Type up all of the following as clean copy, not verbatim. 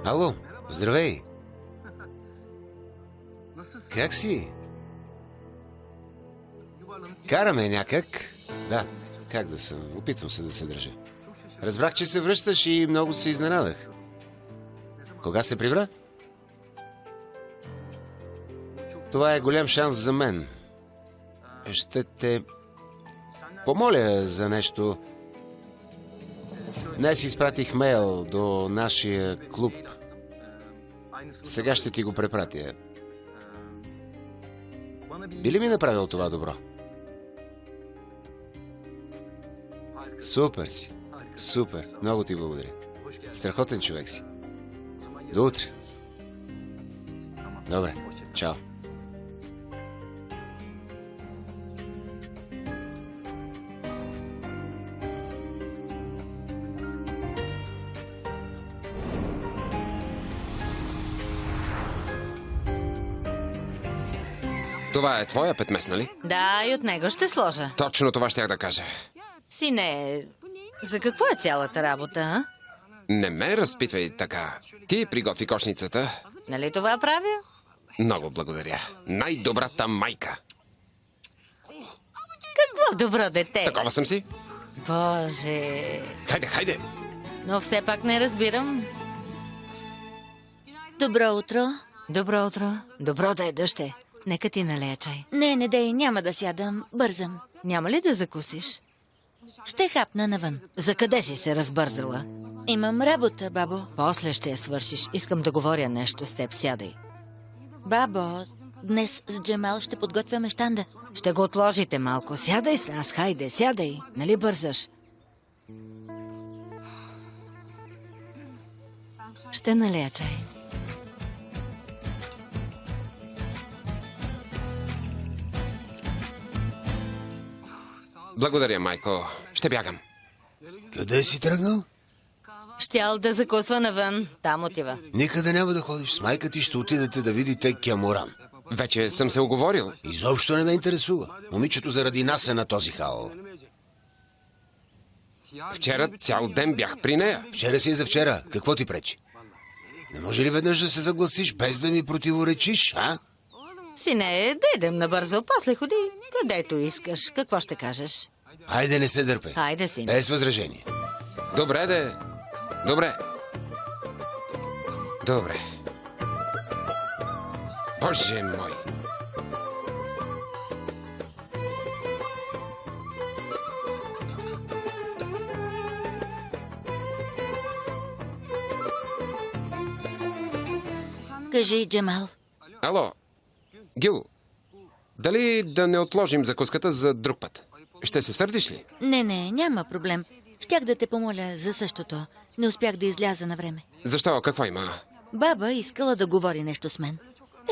Ало, здравей. Как си? Караме някак. Да, как да съм? Опитвам се да се държа. Разбрах, че се връщаш и много се изненадах. Кога се прибра? Това е голям шанс за мен. Ще те помоля за нещо. Днес изпратих мейл до нашия клуб. Сега ще ти го препратя. Би ли ми направил това добро? Супер си. Супер. Много ти благодаря. Страхотен човек си. До утре. Добре. Чао. Това е твоя петмес, нали? Да, и от него ще сложа. Точно това щях да кажа. Сине, за какво е цялата работа, а? Не ме разпитвай така. Ти приготви кошницата. Нали това правя? Много благодаря. Най-добрата майка. Какво добро дете. Такова съм си. Боже. Хайде, хайде. Но все пак не разбирам. Добро утро. Добро утро. Добро да е дъще. Нека ти налея чай. Не дей, няма да сядам. Бързам. Няма ли да закусиш? Ще хапна навън. За къде си се разбързала? Имам работа, бабо. После ще я свършиш. Искам да говоря нещо с теб. Сядай. Бабо, днес с Джемал ще подготвяме щанда. Ще го отложите малко. Сядай с нас, хайде, сядай. Нали бързаш? Ще налея чай. Благодаря, майко. Ще бягам. Къде си тръгнал? Щял да закусва навън. Там отива. Никъде няма да ходиш. С майка ти ще отидете да видите Кямуран. Вече съм се оговорил. Изобщо не ме интересува. Момичето заради нас е на този хал. Вчера цял ден бях при нея. Вчера си и за вчера. Какво ти пречи? Не може ли веднъж да се съгласиш, без да ми противоречиш, а? Сине, да идем набързо. После ходи където искаш. Какво ще кажеш? Хайде, не се дърпай. Хайде, сине. Без възражение. Добре, де. Добре. Добре. Боже мой. Кажи, Джемал. Ало. Гил, дали да не отложим закуската за друг път? Ще се сърдиш ли? Не, няма проблем. Щях да те помоля за същото. Не успях да изляза на време. Защо? Какво има? Баба искала да говори нещо с мен.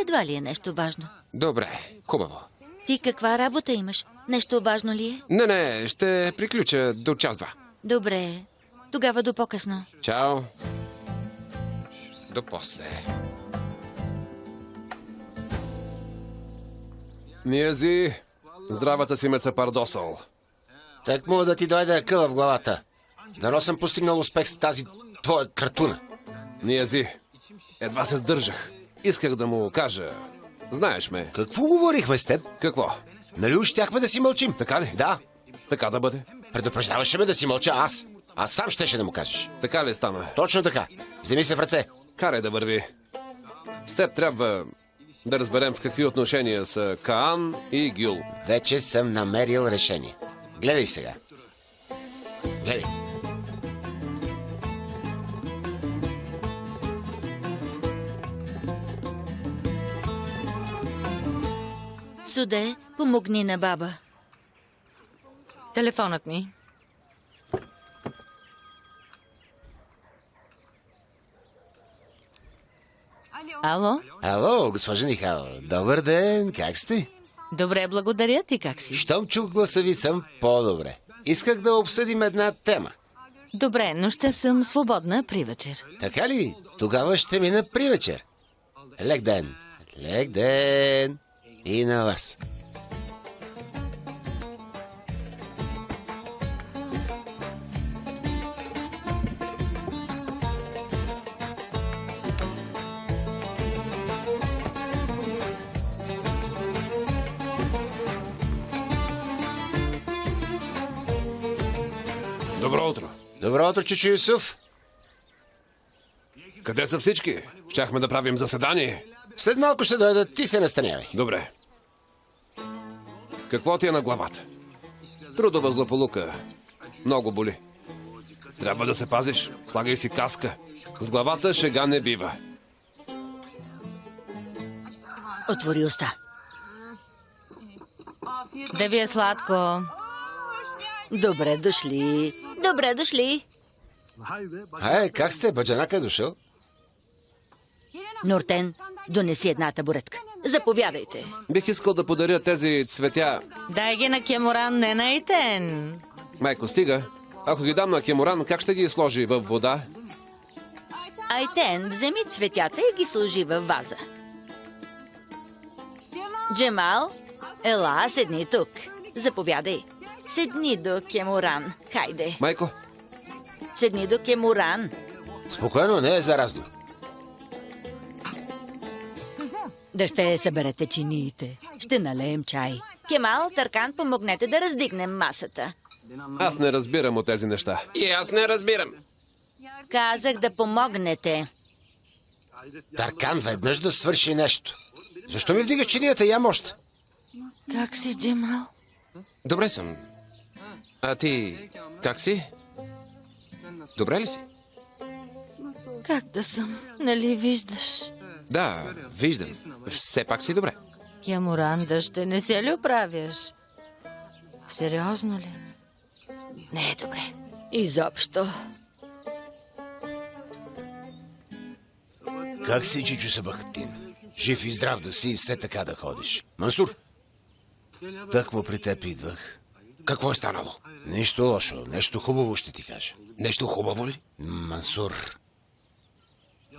Едва ли е нещо важно. Добре, хубаво. Ти каква работа имаш? Нещо важно ли е? Не, ще приключа до час-два. Добре. Тогава до по-късно. Чао. До после. Ниази, здравата си ме се пардосал. Так мога да ти дойде акъла в главата. Дано съм постигнал успех с тази твоя кратуна. Ниази, едва се сдържах. Исках да му кажа. Знаеш ме. Какво говорихме с теб? Какво? Нали уж щяхме да си мълчим? Така ли? Да. Така да бъде. Предупреждаваше ме да си мълча аз. Аз сам щеше да му кажеш. Така ли стана? Точно така. Вземи се в ръце. Карай да върви. С теб трябва да разберем в какви отношения са Каан и Гюл. Вече съм намерил решение. Гледай сега. Гледай. Суде, помогни на баба. Телефонът ми. Ало? Ало, госпожа Нихал. Добър ден. Как сте? Добре, благодаря. Ти как си? Щом чух гласа ви, съм по-добре. Исках да обсъдим една тема. Добре, но ще съм свободна при вечер. Така ли? Тогава ще мина при вечер. Лек ден. Лек ден. И на вас. Добро утро. Добро утро, Чичо Юсуф. Къде са всички? Щяхме да правим заседание. След малко ще дойдат, ти се настанявай. Добре. Какво ти е на главата? Трудова злополука. Много боли. Трябва да се пазиш. Слагай си каска. С главата шега не бива. Отвори уста. Да ви е сладко. Добре дошли. Добре дошли. Как сте? Баджанака е дошъл? Нуртен, донеси една табуретка. Заповядайте. Бих искал да подаря тези цветя. Дай ги на Кеморан, не на Итен. Майко, стига. Ако ги дам на Кеморан, как ще ги сложи във вода? Айтен, вземи цветята и ги сложи във ваза. Джемал, ела, седни тук. Заповядай. Седни до Кеморан. Хайде. Майко, Седни до Кеморан. Спокойно, не е заразно. Да ще съберете чиниите. Ще налеем чай. Кемал, Търкан, помогнете да раздигнем масата. аз не разбирам от тези неща. И аз не разбирам. Казах да помогнете. Таркан веднъж да свърши нещо. Защо ми вдига чинията? Ям още. Как си, Джемал? Добре съм. А ти как си? Добре ли си? Как да съм? Нали виждаш? Да, виждам. Все пак си добре. Кеморан, да ще не се ли оправяш? Сериозно ли? Не е добре. Изобщо. Как си, Чичо Сабахтин? Жив и здрав да си и все така да ходиш. Мансур, так му при теб идвах. Какво е станало? Нищо лошо, нещо хубаво ще ти кажа. Нещо хубаво ли? Мансур,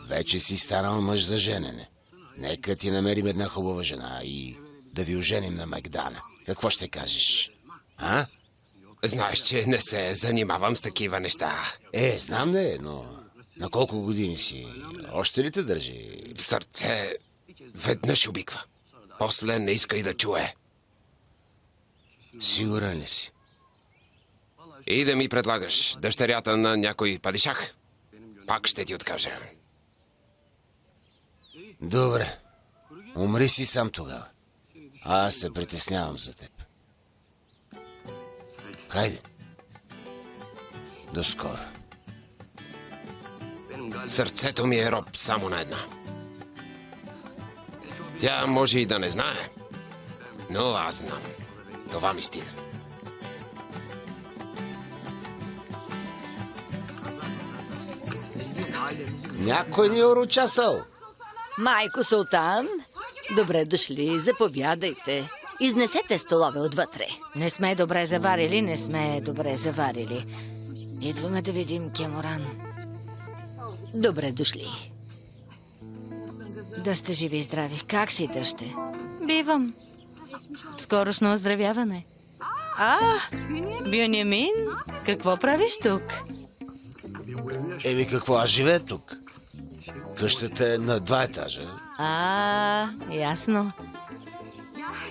вече си станал мъж за женене. Нека ти намерим една хубава жена и да ви оженим на Мегдана. Какво ще кажеш? А? Знаеш, че не се занимавам с такива неща. Знам не, но на колко години си? Още ли те държи? Сърце веднъж обиква. После не иска и да чуе. Сигурен ли си? И да ми предлагаш дъщерята на някой падишах, пак ще ти откажа. Добре. Умри си сам тогава. Аз се притеснявам за теб. Хайде. До скоро. Сърцето ми е роб само на една. Тя може и да не знае, но аз знам. Това ми стига. Някой ни е урочасал. Майко Султан, добре дошли, заповядайте. Изнесете столове отвътре. Не сме добре заварили, не сме добре заварили. Идваме да видим Кеморан. Добре дошли. Да сте живи и здрави. Как си, дъще? Бивам. Скорошно оздравяване. Бюнямин, какво правиш тук? Какво, аз живея тук. Къщата е на 2 етажа. Ясно.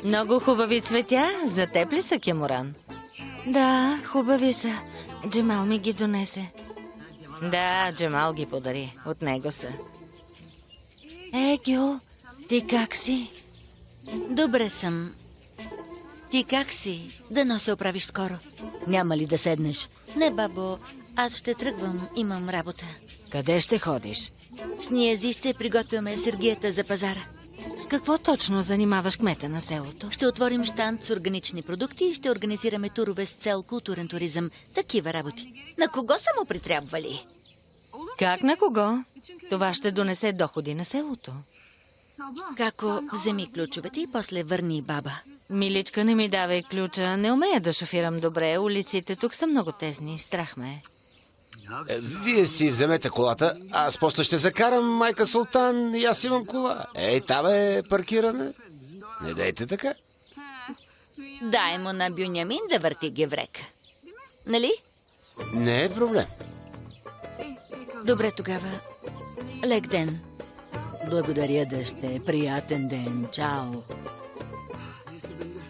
Много хубави цветя. За теб ли са, Кеморан? Да, хубави са. Джемал ми ги донесе. Да, Джемал ги подари. От него са. Гюл, ти как си? Добре съм. Ти как си? Дано се оправиш скоро. Няма ли да седнеш? Не, бабо, аз ще тръгвам, имам работа. Къде ще ходиш? С Ниези ще приготвяме сергията за пазара. С какво точно занимаваш кмета на селото? Ще отворим щанд с органични продукти и ще организираме турове с цел културен туризъм. Такива работи. На кого са му притрябвали? Как на кого? Това ще донесе доходи на селото. Како, вземи ключовете и после върни баба. Миличка, не ми давай ключа. Не умея да шофирам добре. Улиците тук са много тесни. Страх ме е. Вие си вземете колата, аз после ще закарам майка Султан и аз имам кола. Там е паркирана. Не дейте така. Дай му на Бюнямин да върти геврека. Нали? Не е проблем. Добре тогава. Лек ден. Благодаря, дъще. Приятен ден. Чао.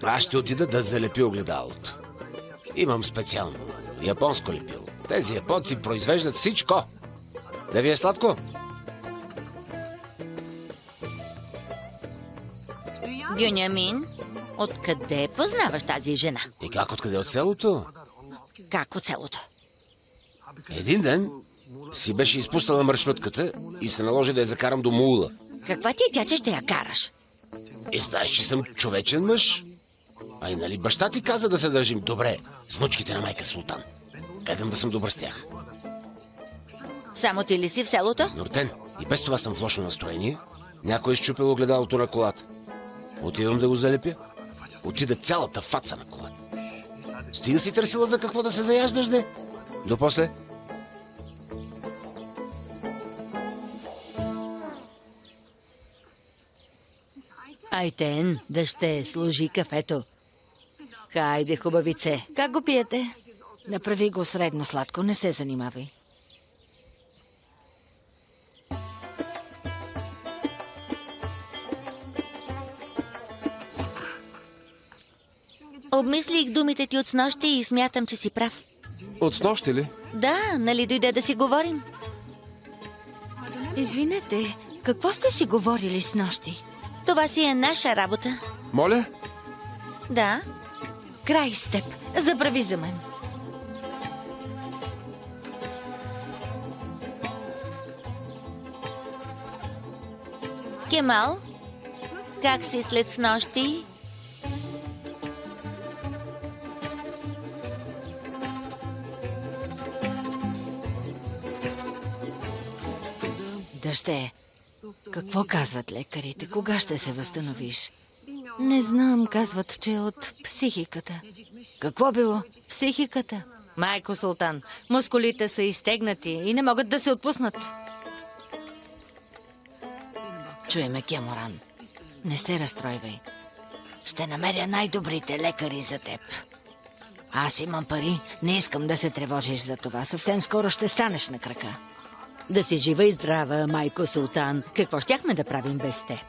Аз ще отида да залепя огледалото. Имам специално японско лепило. Тези японци произвеждат всичко. Да ви е сладко? Бюнямин, откъде познаваш тази жена? И как откъде от селото? Как от селото? Един ден си беше изпуснала маршрутката и се наложи да я закарам до мула. Каква ти е тя, че ще я караш? И знаеш, че съм човечен мъж. А и нали баща ти каза да се държим добре с внучките на майка Султан. Гледам да съм добър с тях. Само ти ли си в селото? Нуртен, и без това съм в лошо настроение. Някой е счупил огледалото на колата. Отивам да го залепя. Отида цялата фаца на колата. Стига си търсила за какво да се заяждаш, де? До после. Айтен, да ще служи кафето. Хайде, хубавице. Как го пиете? Направи го средно сладко, не се занимавай. Обмислих думите ти от снощи и смятам, че си прав. От снощи ли? Да, нали дойде да си говорим? Извинете, какво сте си говорили с нощи? Това си е наша работа. Моля? Да. Край с теб. Забрави за мен. Кемал, как си след снощи? Дъще, какво казват лекарите? Кога ще се възстановиш? Не знам, казват, че е от психиката. Какво било? Психиката? Майко Султан, мускулите са изтегнати и не могат да се отпуснат. Чуй ме, Кеморан. Не се разстройвай. Ще намеря най-добрите лекари за теб. Аз имам пари, не искам да се тревожиш за това. Съвсем скоро ще станеш на крака. Да си жива и здрава, майко Султан. Какво щяхме да правим без теб?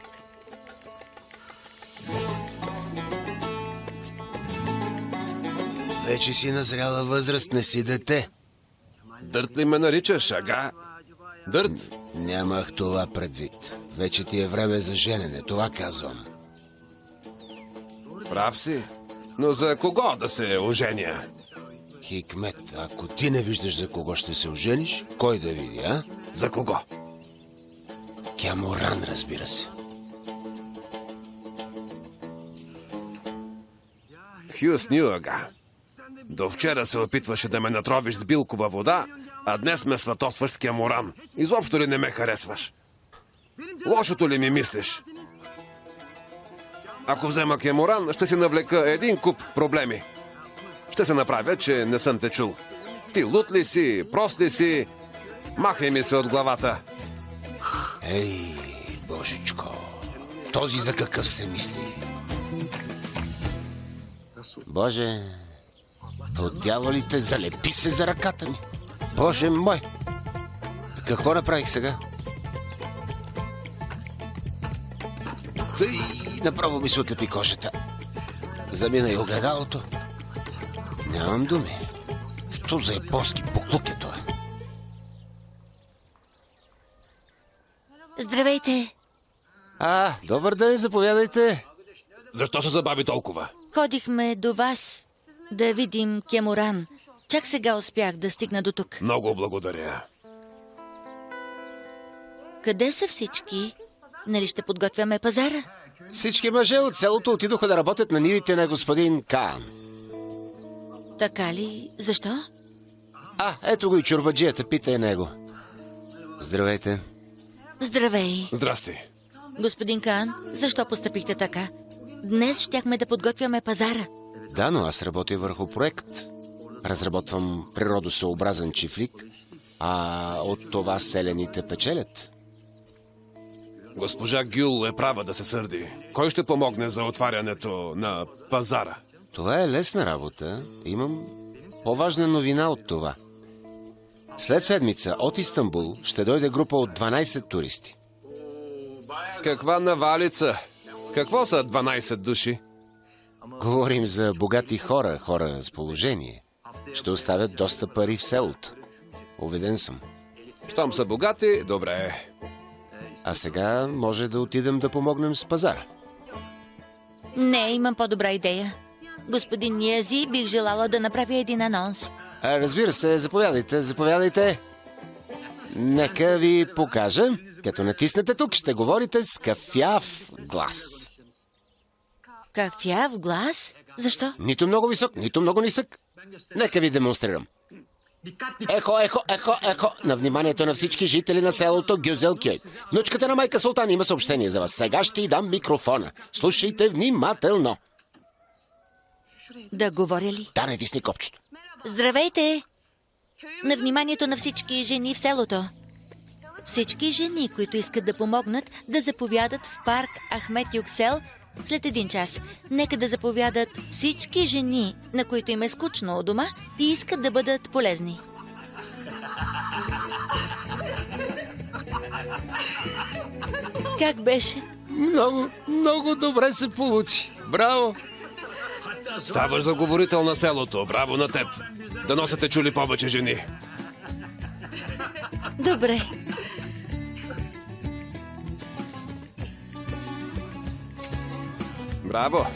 Вече си назряла възраст, не си дете. Дърт ли ме наричаш, ага? Дърт? Нямах това предвид. Вече ти е време за женене, това казвам. Прав си. Но за кого да се оженя? Хикмет, ако ти не виждаш за кого ще се ожениш, кой да види, а? За кого? Кеморан, разбира се. Хюс Ню, ага. До вчера се опитваше да ме натровиш с билкова вода, а днес ме сватосваш с Кеморан. Изобщо ли не ме харесваш? Лошото ли ми мислиш? Ако взема Кеморан, ще си навлека един куп проблеми. Ще се направя, че не съм те чул. Ти лут ли си, прост ли си? Махай ми се от главата. Ей, божичко, този за какъв се мисли? Боже, от дяволите залепи се за ръката ми. Боже мой! Какво направих сега? Тъй, направо ми се отлепи кожата. Замина и огледалото. Нямам думи. Що за японски буклук е това? Здравейте. Добър ден, заповядайте. Защо се забави толкова? Ходихме до вас да видим Кеморан. Чак сега успях да стигна до тук. Много благодаря. Къде са всички? Нали ще подготвяме пазара? Всички мъже от селото отидоха да работят на нивите на господин Каан. Така ли? Защо? Ето го и чорбаджията, питай него. Здравейте. Здравей. Здрасти. Господин Каан, защо постъпихте така? Днес щяхме да подготвяме пазара. Да, но аз работя върху проект. Разработвам природосъобразен чифлик, а от това селените печелят. Госпожа Гюл е права да се сърди. Кой ще помогне за отварянето на пазара? Това е лесна работа. Имам по-важна новина от това. След седмица от Истанбул ще дойде група от 12 туристи. Каква навалица? Какво са 12 души? Говорим за богати хора, хора с положение. ще оставят доста пари в селото. Убеден съм. Щом са богати, добре. А сега може да отидем да помогнем с пазара. Не, имам по-добра идея. Господин Ниази, бих желала да направя един анонс. Разбира се, заповядайте, заповядайте. Нека ви покажа. Като натиснете тук, ще говорите с кафяв глас. Кафяв глас? Защо? Нито много висок, нито много нисък. Нека ви демонстрирам. Ехо, ехо, ехо, ехо. На вниманието на всички жители на селото Гюзелкюй. Внучката на майка Султан има съобщение за вас. Сега ще й дам микрофона. Слушайте внимателно. Да говоря ли? Да, натисни копчето. Здравейте! На вниманието на всички жени в селото. Всички жени, които искат да помогнат, да заповядат в парк Ахмет Юксел след 1 час. Нека да заповядат всички жени, на които им е скучно у дома и искат да бъдат полезни. Как беше? Много, много добре се получи. Браво! Ставаш заговорител на селото. Браво на теб. Да носите чули повече жени. Добре. Браво.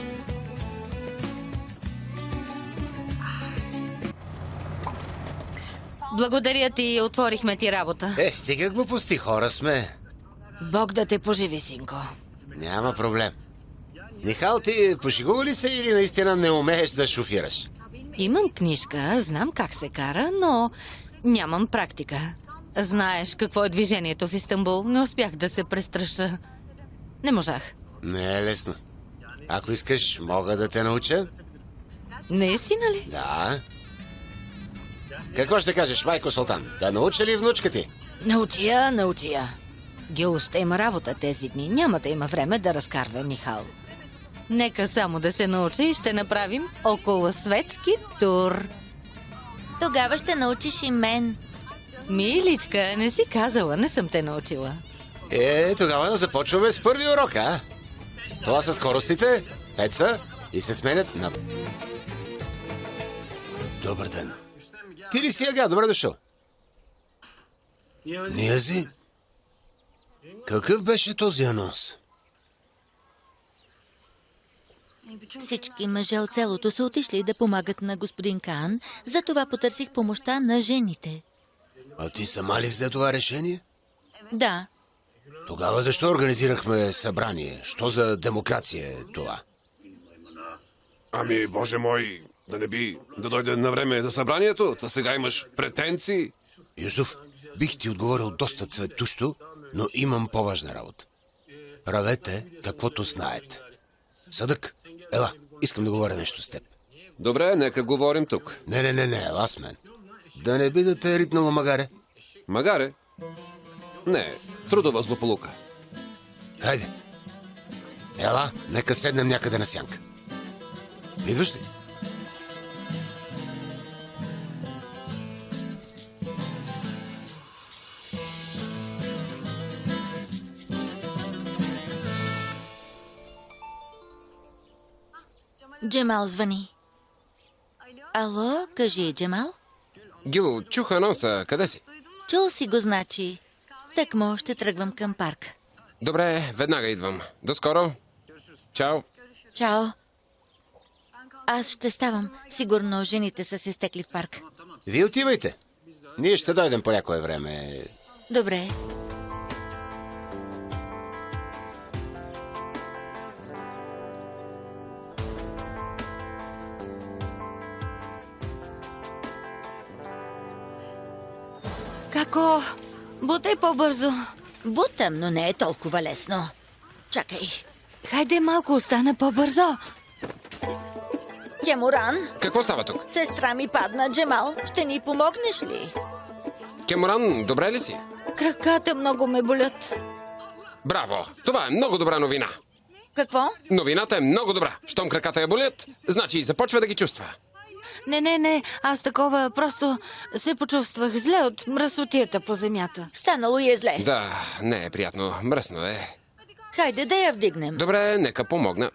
Благодаря ти, отворихме ти работа. Стига глупости, хора сме. Бог да те поживи, синко. Няма проблем. Михал, ти пошегува ли се или наистина не умееш да шофираш? Имам книжка, знам как се кара, но нямам практика. Знаеш какво е движението в Истанбул. Не успях да се престраша. Не можах. Не е лесно. Ако искаш, мога да те науча. Наистина ли? Да. Какво ще кажеш, майко Султан? Да науча ли внучка ти? Научи я. Гюл ще има работа тези дни. Няма да има време да разкарва Михал. Нека само да се научи и ще направим околосветски тур. Тогава ще научиш и мен. Миличка, не си казала, не съм те научила. Тогава да започваме с първи урок, а? Това са скоростите, 5 са и се сменят на... Добър ден. Ти ли си Ага? Добре дошъл. Ниази? Какъв беше този анонс? Всички мъже от селото са отишли да помагат на господин Каан, затова потърсих помощта на жените. А ти сама ли взе това решение? Да, Тогава защо организирахме събрание? Що за демокрация е това? Ами, боже мой, да не би да дойде на време за събранието? Та сега имаш претенции? Юсуф, бих ти отговорил доста цветущо, но имам по-важна работа. Правете каквото знаете. Съдък, ела, искам да говоря нещо с теб. Добре, нека говорим тук. Не, ела с мен. Да не би да те е ритнало магаре? Магаре? Не, трудова злополука. Хайде. Ела, нека седнем някъде на сянка. Идваш ли? Джемал звъни. Ало, кажи, Джемал? Гил, чух анонса. Къде си? Чул си го, значи. Тъкмо ще тръгвам към парк. Добре, веднага идвам. До скоро. Чао. Чао. Аз ще ставам. Сигурно жените са се стекли в парк. Вие отивайте. Ние ще дойдем по някое време. Добре. Како? Бутай по-бързо. Бутам, но не е толкова лесно. Чакай. Хайде малко, остана по-бързо. Кемуран, Какво става тук? сестра ми падна. Джемал, ще ни помогнеш ли? Кеморан, добре ли си? Краката много ме болят. Браво! Това е много добра новина. Какво? Новината е много добра. Щом краката я болят, значи започва да ги чувства. Не, аз такова просто се почувствах зле от мръсотията по земята. Станало и е зле. Да, не е приятно. Мръсно е. Хайде да я вдигнем. Добре, нека помогна.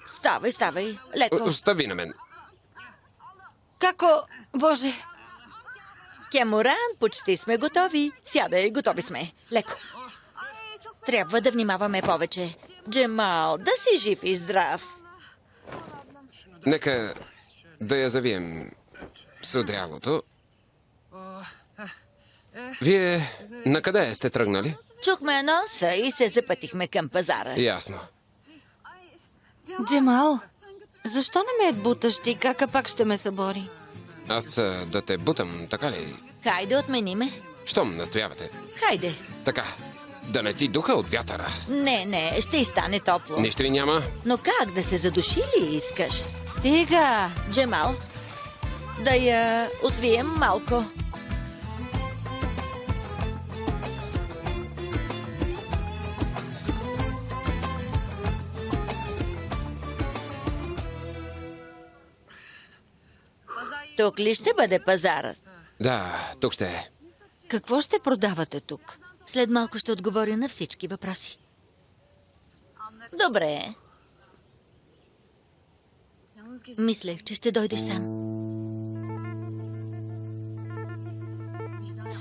Ставай. Леко. Остави на мен. Како? Боже, Кеморан, почти сме готови. Сядай, готови сме. Леко. Трябва да внимаваме повече. Джемал, да си жив и здрав. Нека да я завием с одеялото. Вие на къде сте тръгнали? Чухме анонса и се запътихме към пазара. Ясно. Джемал, защо не ме буташ ти? Кака пак ще ме събори? Аз да те бутам, така ли? Хайде, отмениме. Щом настоявате. Хайде. Така, да не ти духа от вятъра. Не, ще и стане топло. Нищо ви няма. Но как, да се задуши ли искаш? Стига! Джемал, да я отвием малко. Тук ли ще бъде пазарът? Да, тук ще е. Какво ще продавате тук? След малко ще отговоря на всички въпроси. Добре. Мислех, че ще дойдеш сам.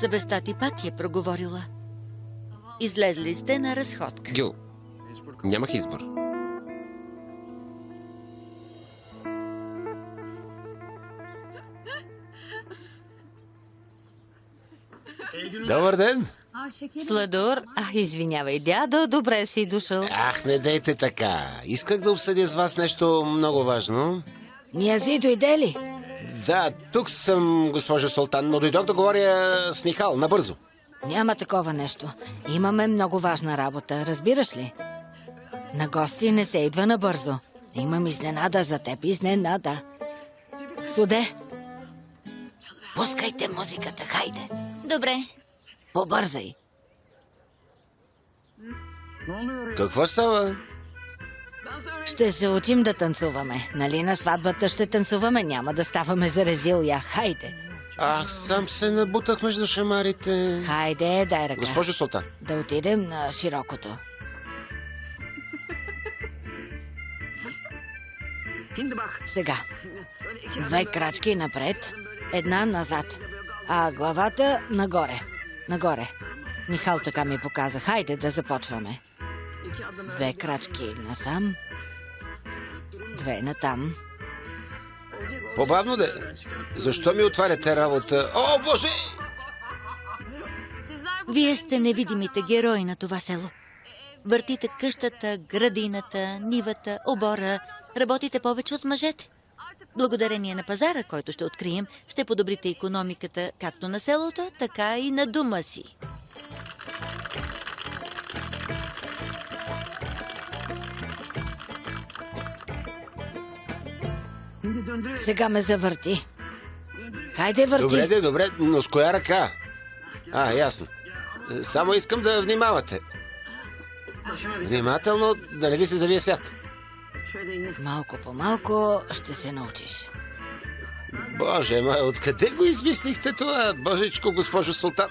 Съвестта ти пак е проговорила. Излезли сте на разходка. Гил, нямах избор. Добър ден! Сладур, извинявай, дядо, добре си дошъл. Ах, не дейте така. Исках да обсъдя с вас нещо много важно. Ниази дойде ли? Да, тук съм, госпожо Султан, но дойдох да говоря с Нихал, набързо. Няма такова нещо. Имаме много важна работа, разбираш ли? На гости не се идва набързо. Имам изненада за теб, изненада. Суде, пускайте музиката, хайде. Добре. Побързай. Какво става? Ще се учим да танцуваме. Нали на сватбата ще танцуваме, няма да ставаме за резилия. Хайде. Ах, сам се набутах между шамарите. Хайде, дай ръка. Госпожо Султан, Да отидем на широкото. Сега. 2 крачки напред, 1 назад, а главата нагоре. Нагоре. Михал така ми показа. Хайде да започваме. 2 крачки насам, 2 натам. по-бавно да... Защо ми отваряте работа? О, Боже! Вие сте невидимите герои на това село. Въртите къщата, градината, нивата, обора. Работите повече от мъжете. Благодарение на пазара, който ще открием, ще подобрите икономиката както на селото, така и на дома си. Сега ме завърти. Хайде, върти. Добре, но с коя ръка? Ясно. Само искам да внимавате. Внимателно, да не ви се завие свят. Малко по малко ще се научиш. Боже мой, откъде го измислихте това, божечко, госпожо Султан?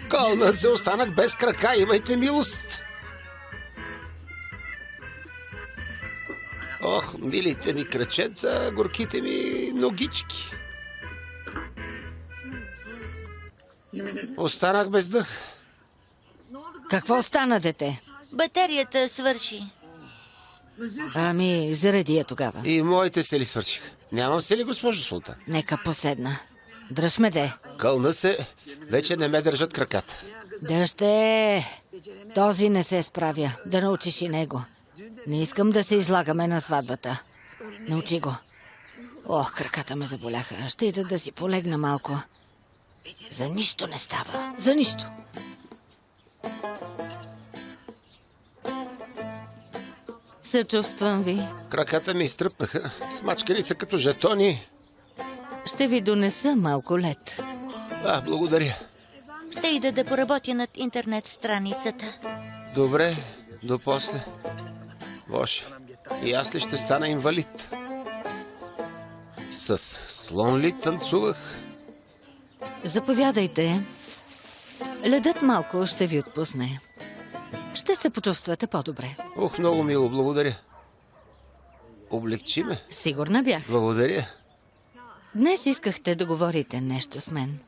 Кълна се, останах без крака, имайте милост. Ох, милите ми краченца, горките ми ногички. Останах без дъх. Какво стана, дете? Батерията свърши. Ами, заради я тогава. И моите се ли свършиха? Нямам се ли, госпожо Султан? Нека поседна. Дръж ме, де. Кълна се, вече не ме държат краката. Дръжте! Този не се справя. Да научиш и него. Не искам да се излагаме на сватбата. Научи го. Ох, краката ме заболяха. Ще ида да си полегна малко. За нищо не става. За нищо. Съчувствам ви. Краката ми изтръпнаха. Смачкани са като жетони. Ще ви донеса малко лед. Благодаря. Ще ида да поработя над интернет страницата. Добре, до после. Боже, и аз ли ще стана инвалид? С слон ли танцувах? Заповядайте. Ледът малко ще ви отпусне. Ще се почувствате по-добре. Ох, много мило, благодаря. Облегчи ме. Сигурна бях. Благодаря. Днес искахте да говорите нещо с мен.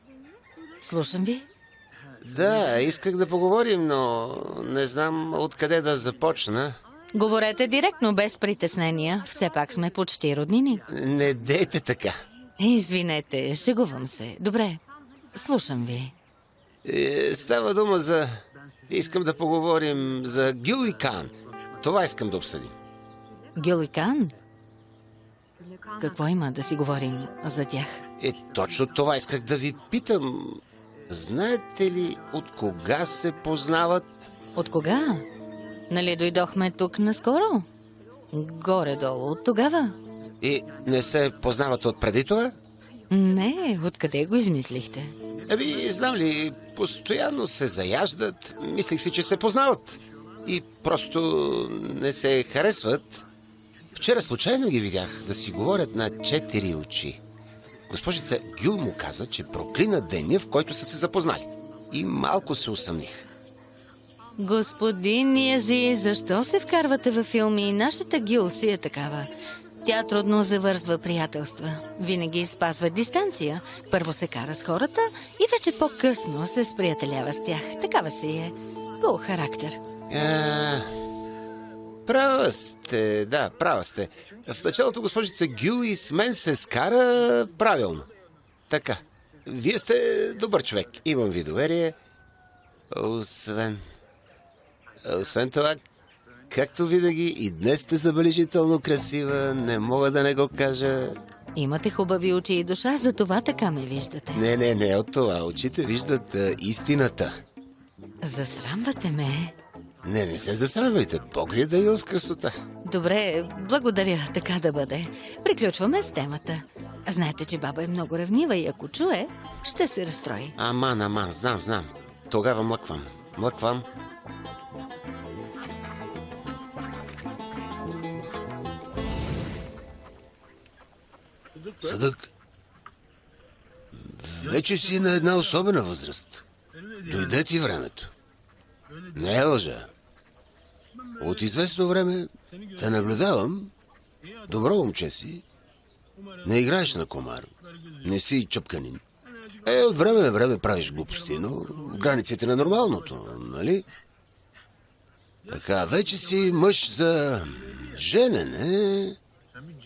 Слушам ви. Да, исках да поговорим, но не знам откъде да започна. Говорете директно, без притеснения. Все пак сме почти роднини. Не дейте така. Извинете, шегувам се. Добре, слушам ви. Става дума за... Искам да поговорим за Гюл и Кан. Това искам да обсъдим. Гюликан? Какво има да си говорим за тях? Точно това исках да ви питам. Знаете ли от кога се познават? От кога? Нали дойдохме тук наскоро? Горе-долу от тогава. И не се познават от преди това? Не, откъде го измислихте? Знам ли, постоянно се заяждат. Мислих си, че се познават. И просто не се харесват. Вчера случайно ги видях да си говорят на 4 очи. Госпожица Гюл му каза, че проклина деня, в който са се запознали. И малко се усъмних. Господин Ниази, защо се вкарвате във филми? Нашата Гюл си е такава. Тя трудно завързва приятелства. Винаги спазва дистанция. Първо се кара с хората и вече по-късно се сприятелява с тях. Такава си е. По характер. Права сте, да, права сте. В началото госпожица Гюл и с мен се скара правилно. Така. Вие сте добър човек. Имам ви доверие. Освен това, както винаги, и днес сте забележително красива. Не мога да не го кажа. Имате хубави очи и душа, за това така ме виждате. Не от това. Очите виждат истината. Засрамвате ме. Не се засрамвайте. Бог ви да я с красота. Добре, благодаря, така да бъде. Приключваме с темата. Знаете, че баба е много ревнива и ако чуе, ще се разстрои. Аман, знам. Тогава млъквам. Съдък, вече си на една особена възраст. Дойде ти времето. Не е лъжа. От известно време те наблюдавам. Добро момче си. Не играеш на комар. Не си чъпканин. От време на време правиш глупости, но в границите на нормалното, нали? Така, вече си мъж за женене.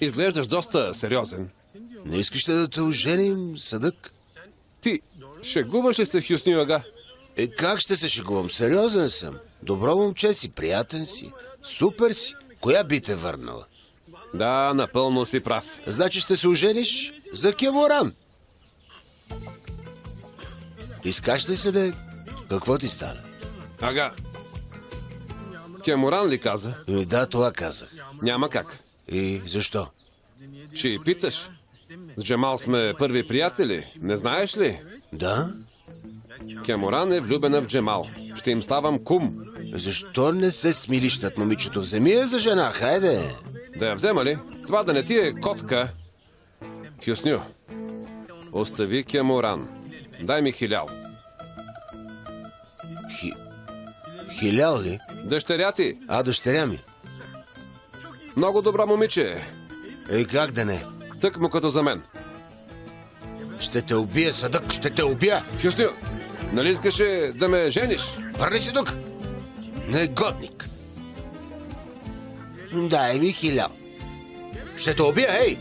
Изглеждаш доста сериозен. Не искаш ли да те оженим, Съдък? Ти шегуваш ли се, Хюсню ага? Как ще се шегувам? Сериозен съм. Добро момче си, приятен си. Супер си. Коя би те върнала? Да, напълно си прав. Значи ще се ожениш за Кеморан. Искаш ли се да... Какво ти стана? Ага. Кеморан ли каза? Да, това казах. Няма как. И защо? Ще и питаш. С Джемал сме първи приятели. Не знаеш ли? Да? Кеморан е влюбена в Джемал. Ще им ставам кум. Защо не се смилиш над момичето? Вземи я за жена, хайде. Да я взема ли? Това да не ти е котка. Хюсню, остави Кеморан. Дай ми 1000. Хилял ли? Дъщеря ти. Дъщеря ми. Много добро момиче. Как да не? Тък му като за мен. Ще те убия, Съдък, ще те убия. Хюсню, нали искаше да ме жениш? Върни си тук. Негодник. Дай ми 1000. Ще те убия, ей!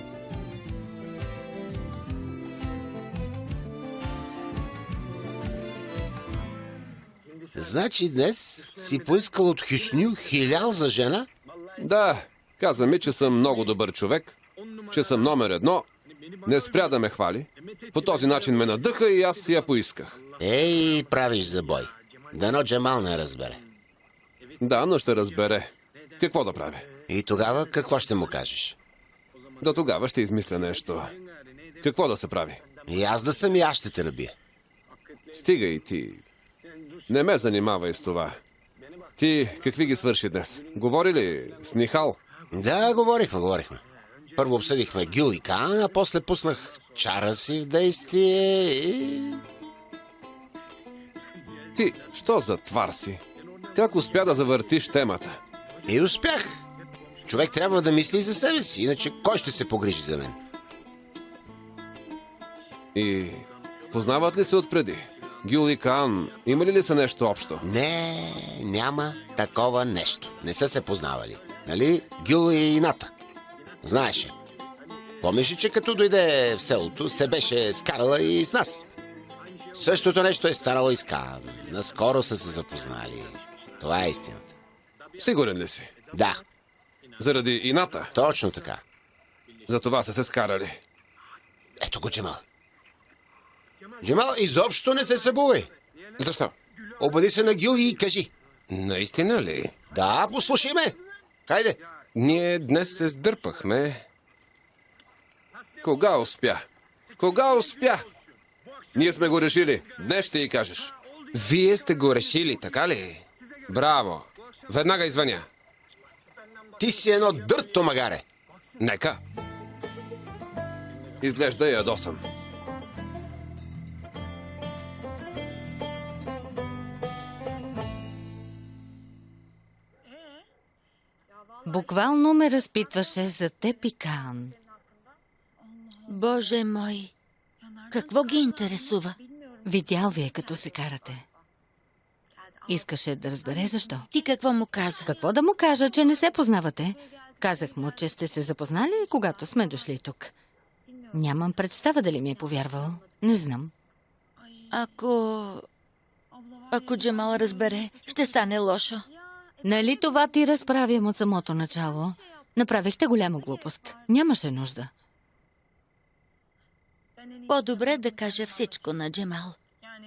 Значи днес си поискал от Хюсню 1000 за жена? Да, каза ми, че съм много добър човек, че съм номер 1. Не спря да ме хвали. По този начин ме надъха и аз я поисках. Правиш забой. Дано Джемал не разбере. Да, но ще разбере. Какво да правя? И тогава какво ще му кажеш? До тогава ще измисля нещо. Какво да се прави? И аз да съм и аз ще те набия. Стига и ти. Не ме занимавай с това. Ти какви ги свърши днес? Говори ли с Нихал? Да, говорихме. Първо обсъдихме Гюл и Кан, а после пуснах чара си в действие и... Ти, що за твар си? Как успя да завъртиш темата? И успях. Човек трябва да мисли за себе си, иначе кой ще се погрижи за мен? И познават ли се отпреди? Гюл и Каан имали ли са нещо общо? Не, няма такова нещо. Не са се познавали. Нали? Гюл и Ината. Знаеше. Помниш ли, че като дойде в селото, се беше скарала и с нас? Същото нещо е станало и с Каан. Наскоро са се запознали. Това е истината. Сигурен ли си? Да, Заради ината. точно така. За това са се скарали. Ето го Джемал. Джемал, изобщо не се събувай. Защо? Обади се на Гюл и кажи. Наистина ли? Да, послушай ме. Хайде. Ние днес се сдърпахме. Кога успя? Кога успя? Ние сме го решили. Днес ще й кажеш. Вие сте го решили, така ли? Браво! Веднага извъня. Ти си едно дърто магаре. Нека. Изглежда ядосан. Буквално ме разпитваше за теб и Каан. Боже мой, какво ги интересува? Видял ви е, като се карате. Искаше да разбере защо. Ти какво му каза? Какво да му кажа, че не се познавате? Казах му, че сте се запознали, когато сме дошли тук. Нямам представа дали ми е повярвал. Не знам. Ако Джемал разбере, ще стане лошо. Нали това ти разправям от самото начало? Направихте голяма глупост. Нямаше нужда. По-добре да кажа всичко на Джемал.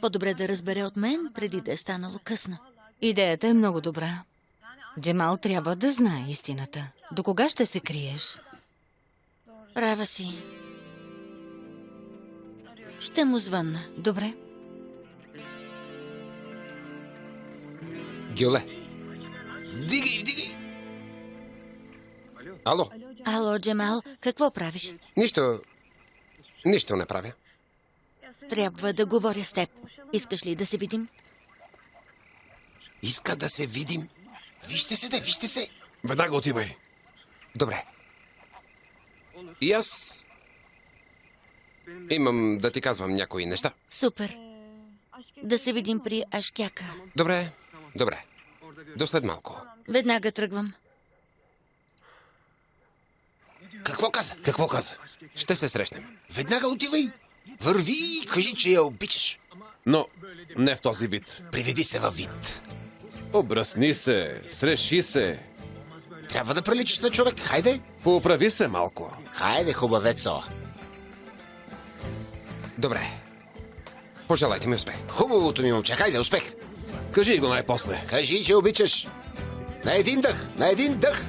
По-добре да разбере от мен, преди да е станало късно. Идеята е много добра. Джемал трябва да знае истината. До кога ще се криеш? Права си. Ще му звънна. Добре. Гюле. Дигай. Ало. Ало, Джемал, какво правиш? Нищо не правя. Трябва да говоря с теб. Искаш ли да се видим? Иска да се видим. Вижте се. Веднага отивай. Добре. И аз имам да ти казвам някои неща. Супер. Да се видим при Ашкяка. Добре. До след малко. Веднага тръгвам. Какво каза? Какво каза? Ще се срещнем. Веднага отивай. Върви и кажи, че я обичаш. Но не в този вид. Приведи се във вид. Обръсни се, среши се. Трябва да приличаш на човек. Хайде. Поуправи се малко. Хайде, хубавецо. Добре. Пожелайте ми успех. Хубавото ми момче. Хайде, успех. Кажи го най-после. Кажи, че обичаш. На един дъх.